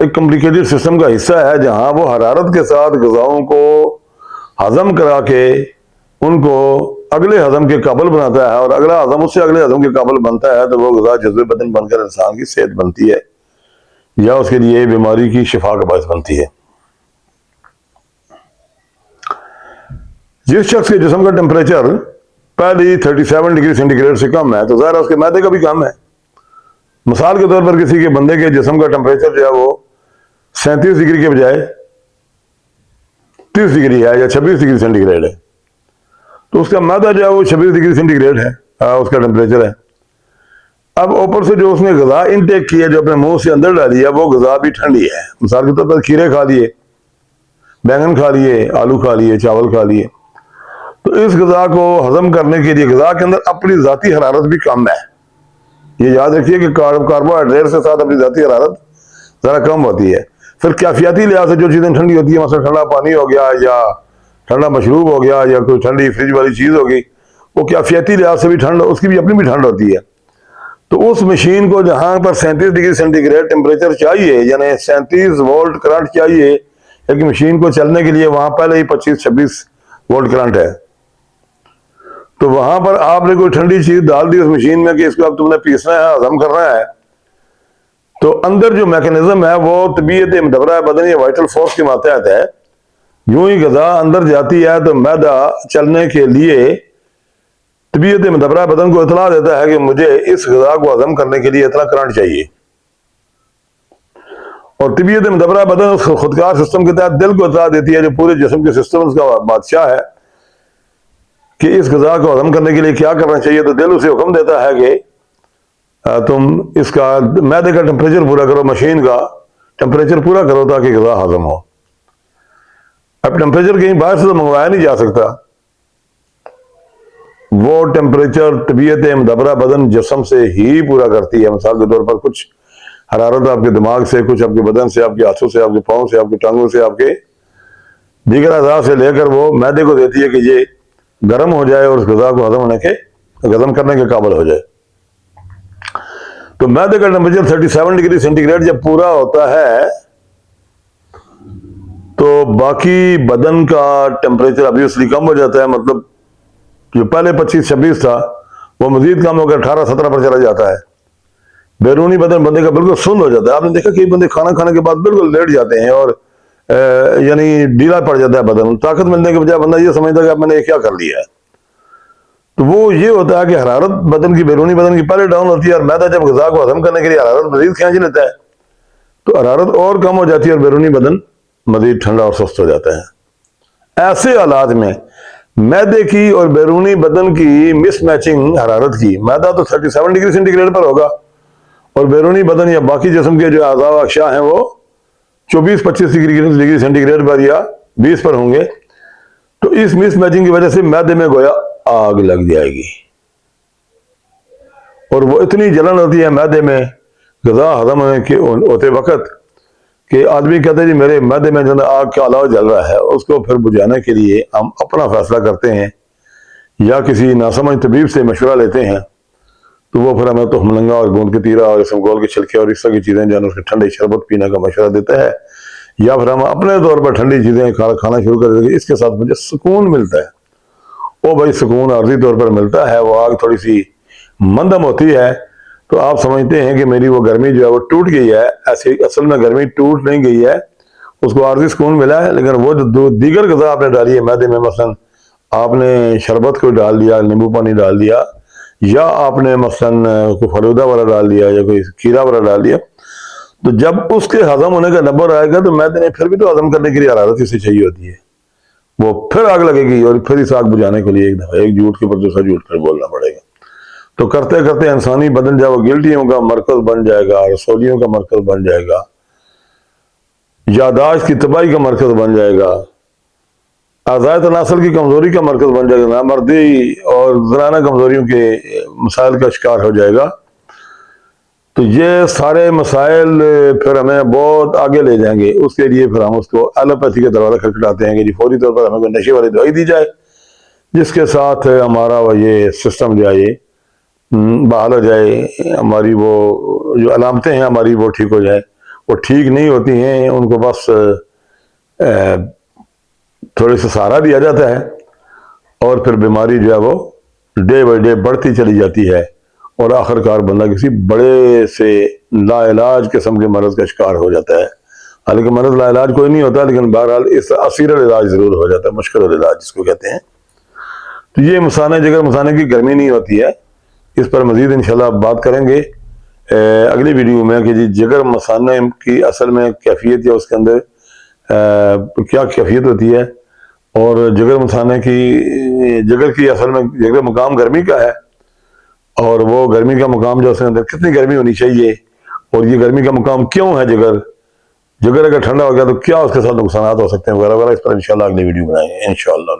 ایک complicated system کا حصہ ہے جہاں وہ حرارت کے ساتھ غذاؤں کو ہضم کرا کے ان کو اگلے ہضم کے قابل بناتا ہے، اور اگلا ہضم اس سے اگلے ہضم کے قابل بنتا ہے تو وہ غذا جذب بدن بن کر انسان کی صحت بنتی ہے یا اس کے لیے بیماری کی شفا کا باعث بنتی ہے۔ جس شخص کے جسم کا ٹیمپریچر پہلی 37 ڈگری سینٹی گریڈ سے کم ہے تو ظاہر ہے اس کے معدے کا بھی کم ہے۔ مثال کے طور پر کسی کے بندے کے جسم کا ٹیمپریچر جو ہے وہ 37 ڈگری کے بجائے 30 ڈگری ہے یا 26 ڈگری سینٹی گریڈ ہے، تو اس کا معدہ جو ہے وہ 26 ڈگری سینٹی گریڈ ہے، اس کا ٹیمپریچر ہے۔ اب اوپر سے جو اس نے غذا انٹیک کی ہے، جو اپنے منہ سے اندر ڈالی ہے، وہ غذا بھی ٹھنڈی ہے۔ مثال کے طور پر کھیرے کھا لیے، بیگن کھا لیے، آلو کھا لیے، چاول کھا لیے، تو اس غذا کو ہضم کرنے کے لیے غذا کے اندر اپنی ذاتی حرارت بھی کم ہے۔ یہ یاد رکھیے کہ کاربوہائیڈریٹ سے ساتھ اپنی ذاتی حرارت ذرا کم ہوتی ہے۔ پھر کیفیاتی لحاظ سے جو چیزیں ٹھنڈی ہوتی ہیں، مثلا ٹھنڈا پانی ہو گیا یا ٹھنڈا مشروب ہو گیا یا کوئی ٹھنڈی فریج والی چیز ہوگی، وہ کیفیاتی لحاظ سے بھی ٹھنڈ، اس کی بھی اپنی بھی ٹھنڈ ہوتی ہے۔ تو اس مشین کو جہاں پر 37 ڈگری سینٹی گریڈ ٹیمپریچر چاہیے، یعنی 37 وولٹ کرنٹ چاہیے ایک مشین کو چلنے کے لیے، وہاں پہلے ہی 25-26 وولٹ کرنٹ ہے، تو وہاں پر آپ نے کوئی ٹھنڈی چیز ڈال دی اس مشین میں کہ اس کو اب تم نے پیسنا ہے، ہضم کرنا ہے، تو اندر جو میکانزم ہے وہ طبیعت مدبرہ بدن یا وائٹل فورس کے ماتحت ہے۔ یوں ہی غذا اندر جاتی ہے تو معدہ چلنے کے لیے طبیعت مدبرہ بدن کو اطلاع دیتا ہے کہ مجھے اس غذا کو ہضم کرنے کے لیے اتنا کرنٹ چاہیے، اور طبیعت مدبرہ بدن اس خودکار سسٹم کے تحت دل کو اطلاع دیتی ہے، جو پورے جسم کے سسٹم کا بادشاہ ہے، کہ اس غذا کو ہضم کرنے کے لیے کیا کرنا چاہیے۔ تو دل اسے حکم دیتا ہے کہ تم اس کا معدے کا ٹیمپریچر پورا کرو، مشین کا ٹیمپریچر پورا کرو تاکہ غذا ہضم ہو۔ اب ٹیمپریچر کہیں باہر سے تو منگوایا نہیں جا سکتا، وہ ٹیمپریچر طبیعت مدبرہ بدن جسم سے ہی پورا کرتی ہے۔ مثال کے طور پر کچھ حرارت آپ کے دماغ سے، کچھ آپ کے بدن سے، آپ کے ہاتھوں سے، آپ کے پاؤں سے، آپ کی ٹانگوں سے، آپ کے دیگر اعضاء سے لے کر وہ معدے کو دیتی ہے کہ یہ گرم ہو جائے اور اس غذا کو ہضم کرنے کے قابل ہو جائے۔ تو معدے کا ٹیمپریچر 37 ڈگری سینٹی گریڈ جب پورا ہوتا ہے تو باقی بدن کا ٹیمپریچر obviously کم ہو جاتا ہے، مطلب جو پہلے 25-26 تھا وہ مزید کم ہو کر 18-17 پر چلا جاتا ہے۔ بیرونی بدن بندے کا بالکل سند ہو جاتا ہے۔ آپ نے دیکھا کہ بندے کھانا کھانے کے بعد بالکل لیٹ جاتے ہیں اور یعنی ڈھیلا پڑ جاتا ہے بدن، طاقت ملنے کے بجائے بندہ یہ سمجھتا ہے کہ اب میں نے کیا کر لیا ہے۔ تو وہ یہ ہوتا ہے کہ حرارت بدن کی، بیرونی بدن کی پہلے ڈاؤن ہوتی ہے، اور معدہ جب غذا کو ہضم کرنے کے لیے حرارت مزید کھینچ لیتا ہے تو حرارت اور کم ہو جاتی ہے اور بیرونی بدن مزید ٹھنڈا اور سست ہو جاتا ہے۔ ایسے حالات میں معدے کی اور بیرونی بدن کی مس میچنگ حرارت کی، معدہ تو 37 ڈگری سینٹی گریڈ پر ہوگا اور بیرونی بدن یا باقی جسم کے جو اعضاء و اقشاء ہیں وہ 24-25 ڈگری سینٹی گریڈ پر یا 20 پر ہوں گے، تو اس مس میچنگ کی وجہ سے معدے میں گویا آگ لگ جائے گی، اور وہ اتنی جلن ہوتی ہے معدے میں غذا ہضم ہوتے وقت کہ آدمی کہتا ہے جی میرے معدے میں جو آگ کا علاوہ جل رہا ہے، اس کو پھر بجھانے کے لیے ہم اپنا فیصلہ کرتے ہیں یا کسی ناسمجھ طبیب سے مشورہ لیتے ہیں، تو وہ پھر ہمیں تو ہملنگا اور گوند کے تیرا اور اسمگول کے چھلکے اور اس طرح کی چیزیں جو ہے اس کے ٹھنڈے شربت پینے کا مشورہ دیتا ہے، یا پھر ہم اپنے طور پر ٹھنڈی چیزیں کھانا شروع کر دیتے ہیں۔ اس کے ساتھ مجھے سکون ملتا ہے، وہ بھائی سکون عارضی طور پر ملتا ہے، وہ آگ تھوڑی سی مندم ہوتی ہے تو آپ سمجھتے ہیں کہ میری وہ گرمی جو ہے وہ ٹوٹ گئی ہے، ایسے اصل میں گرمی ٹوٹ نہیں گئی ہے، اس کو عارضی سکون ملا ہے، لیکن وہ جو دیگر غذا آپ نے ڈالی ہے معدے میں، مثلا آپ نے شربت کو ڈال دیا، نیمبو پانی ڈال دیا، یا آپ نے مثلا کوئی فلودہ والا ڈال دیا یا کوئی کھیرا والا ڈال دیا، تو جب اس کے ہضم ہونے کا نمبر آئے گا تو معدے نے پھر بھی تو ہضم کرنے کے لیے حرارت اسے چاہیے ہوتی ہے، وہ پھر آگ لگے گی اور پھر اس آگ بجھانے کے لیے ایک دفعہ ایک جھوٹ کے اوپر دوسرا جھوٹ پھر بولنا پڑے گا۔ تو کرتے کرتے انسانی بدن جب وہ گلٹیوں کا مرکز بن جائے گا، رسولیوں کا مرکز بن جائے گا، یاداشت کی تباہی کا مرکز بن جائے گا، اعضاء تناسل کی کمزوری کا مرکز بن جائے گا، نامردی اور زنانہ کمزوریوں کے مسائل کا شکار ہو جائے گا، تو یہ سارے مسائل پھر ہمیں بہت آگے لے جائیں گے۔ اس کے لیے پھر ہم اس کو ایلوپیتھی کے دروازہ کھٹکھٹاتے ہیں کہ جی فوری طور پر ہمیں کوئی نشے والی دوائی دی جائے جس کے ساتھ ہمارا وہ یہ سسٹم جو ہے یہ بحال ہو جائے، ہماری وہ جو علامتیں ہیں ہماری وہ ٹھیک ہو جائے۔ وہ ٹھیک نہیں ہوتی ہیں، ان کو بس تھوڑے سے سہارا دیا جاتا ہے، اور پھر بیماری جو ہے وہ ڈے بائی ڈے بڑھتی چلی جاتی ہے، اور آخر کار بندہ کسی بڑے سے لا علاج قسم کے مرض کا شکار ہو جاتا ہے۔ حالانکہ مرض لا علاج کوئی نہیں ہوتا، لیکن بہرحال اس اثیر العلاج ضرور ہو جاتا ہے، مشکل العلاج جس کو کہتے ہیں۔ تو یہ مثانہ جگر مثانہ کی گرمی نہیں ہوتی ہے، اس پر مزید انشاءاللہ بات کریں گے اگلی ویڈیو میں، کہ جی جگر مثانہ کی اصل میں کیفیت، یا اس کے اندر کیا کیفیت ہوتی ہے، اور جگر مثانہ جگر کی اصل میں جگر مقام گرمی کا ہے، اور وہ گرمی کا مقام جو اس کے اندر کتنی گرمی ہونی چاہیے، اور یہ گرمی کا مقام کیوں ہے جگر اگر ٹھنڈا ہو گیا تو کیا اس کے ساتھ نقصانات ہو سکتے ہیں وغیرہ وغیرہ، اس پر انشاءاللہ اگلی ویڈیو بنائیں گے انشاءاللہ۔